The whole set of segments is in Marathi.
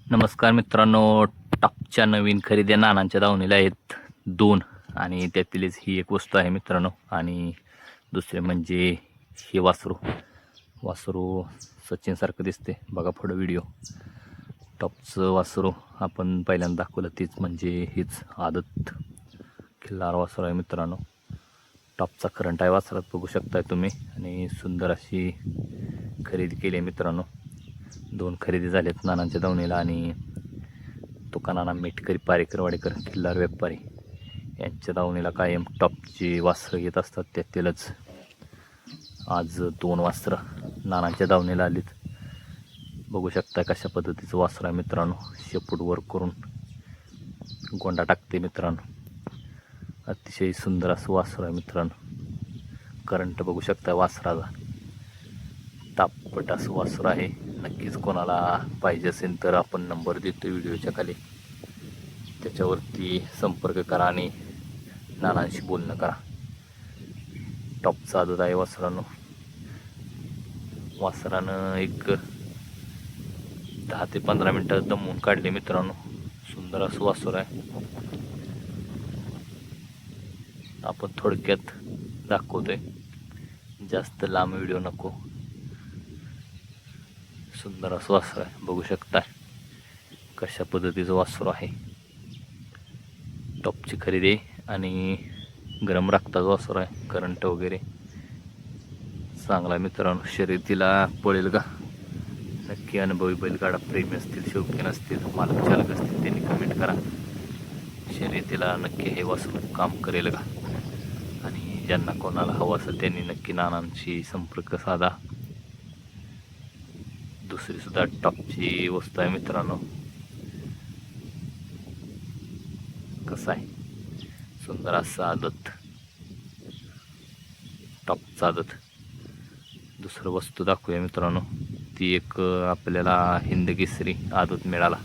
नमस्कार मित्रांनो, टॉपच्या नवीन खरेदी नानांच्या दावणीला आहेत 2 आणि त्यातीलच ही एक वस्तू आहे मित्रांनो. आणि दुसरे म्हणजे हे वासरू सचिनसारखं दिसते बघा पुढं व्हिडिओ. टॉपचं वासरू आपण पहिल्यांदा दाखवलं तीच म्हणजे हीच आदत खिल्लार वासरू आहे मित्रांनो. टॉपचा करंट आहे वासरात बघू शकताय तुम्ही. आणि सुंदर अशी खरेदी केली आहे मित्रांनो. 2 खरेदी झालेत नानांच्या दावणीला. आणि तुकानाना मेटकरी पारेकरवाडेकर खिल्लार व्यापारी यांच्या दावणीला कायम टॉपची वासरं येत असतात. त्यातीलच आज 2 वासरं नानांच्या दावणीला आलीत. बघू शकता कशा पद्धतीचं वासर आहे मित्रांनो. शेपूट वर करून गोंडा टाकते मित्रांनो. अतिशय सुंदर असं वासर आहे मित्रांनो. करंट बघू शकता वासराचा. तापट असं वासर आहे. नक्कीच कोणाला पाहिजे असेल तर आपण नंबर देतो व्हिडिओच्या खाली, त्याच्यावरती संपर्क करा आणि नानांशी बोलणं करा. टॉपचा आदत आहे वासरानं. वासरानं एक 10 ते 15 मिनटात दमवून काढले मित्रांनो. सुंदर असं वासर आहे. आपण थोडक्यात दाखवतोय, जास्त लांब व्हिडिओ नको. सुंदर असं वासर आहे. बघू शकता कशा पद्धतीचं वासर आहे. टॉपची खरेदी आणि गरम रक्ताचं वासर आहे. करंट वगैरे चांगला मित्रांनो. शर्यतीला पळेल का? नक्की अनुभवी बैलगाडा प्रेमी असतील, शौकीन असतील, मालक चालक असतील त्यांनी कमेंट करा. शर्यतीला नक्की हे वासरू काम करेल का? आणि ज्यांना कोणाला हवं असेल त्यांनी नक्की नानांशी संपर्क साधा. दुसरी सुद्धा टॉपची वस्तू आहे मित्रांनो. कसं आहे सुंदर असं आदत, टॉपचा आदत. दुसरं वस्तू दाखवूया मित्रांनो. ती एक आपल्याला हिंद केसरी आदत मिळाला.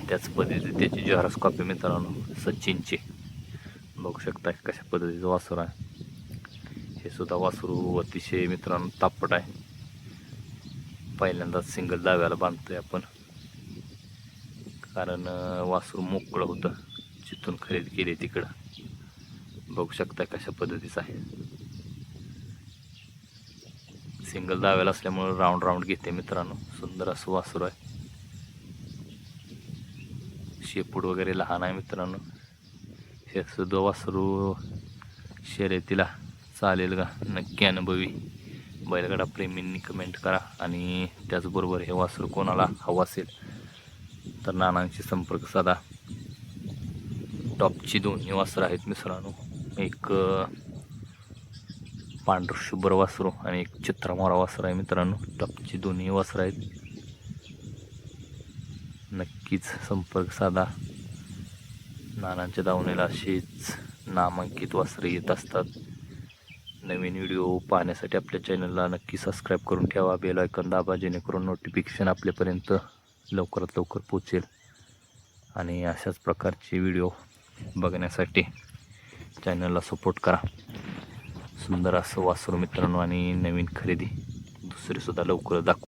त्याच पद्धतीची त्याची जॉरस कॉपी मित्रांनो सचिनची. बघू शकता कशा पद्धतीचं वासरू आहे. हे सुद्धा वासरू अतिशय मित्रांनो तापट आहे. पहिल्यांदाच सिंगल दाव्याला बांधतोय आपण, कारण वासरू मोकळं होतं जिथून खरेदी केली तिकडं. बघू शकता कशा पद्धतीचं आहे. सिंगल दाव्याला असल्यामुळे राऊंड घेते मित्रांनो. सुंदर असं वासरू आहे. शेपूट वगैरे लहान आहे मित्रांनो. हे सुद्धा वासरू शर्यतीला चालेल का? नक्की अनुभवी बैलगाडा प्रेमींनी कमेंट करा. आणि त्याचबरोबर हे वासरू कोणाला हवं असेल तर नानांशी संपर्क साधा. टॉपची 2 वासरं आहेत मित्रांनो. एक पांढर शुभ्र वासरू आणि एक चित्रमोरा वासर आहे मित्रांनो. टॉपची 2 वासरं आहेत. नक्कीच संपर्क साधा. नानांच्या दावणीला अशीच नामांकित वासरे येत असतात. नवीन व्हिडिओ पाहण्यासाठी आपल्या चॅनलला नक्की सबस्क्राईब करून ठेवा. बेल आयकॉन दाबा जेणेकरून नोटिफिकेशन आपल्यापर्यंत लवकरात लवकर पोचेल. आणि अशाच प्रकारचे व्हिडिओ बघण्यासाठी चॅनलला सपोर्ट करा. सुंदर असं वासरू मित्रांनो आणि नवीन खरेदी दुसरी सुद्धा लवकर दाखवू.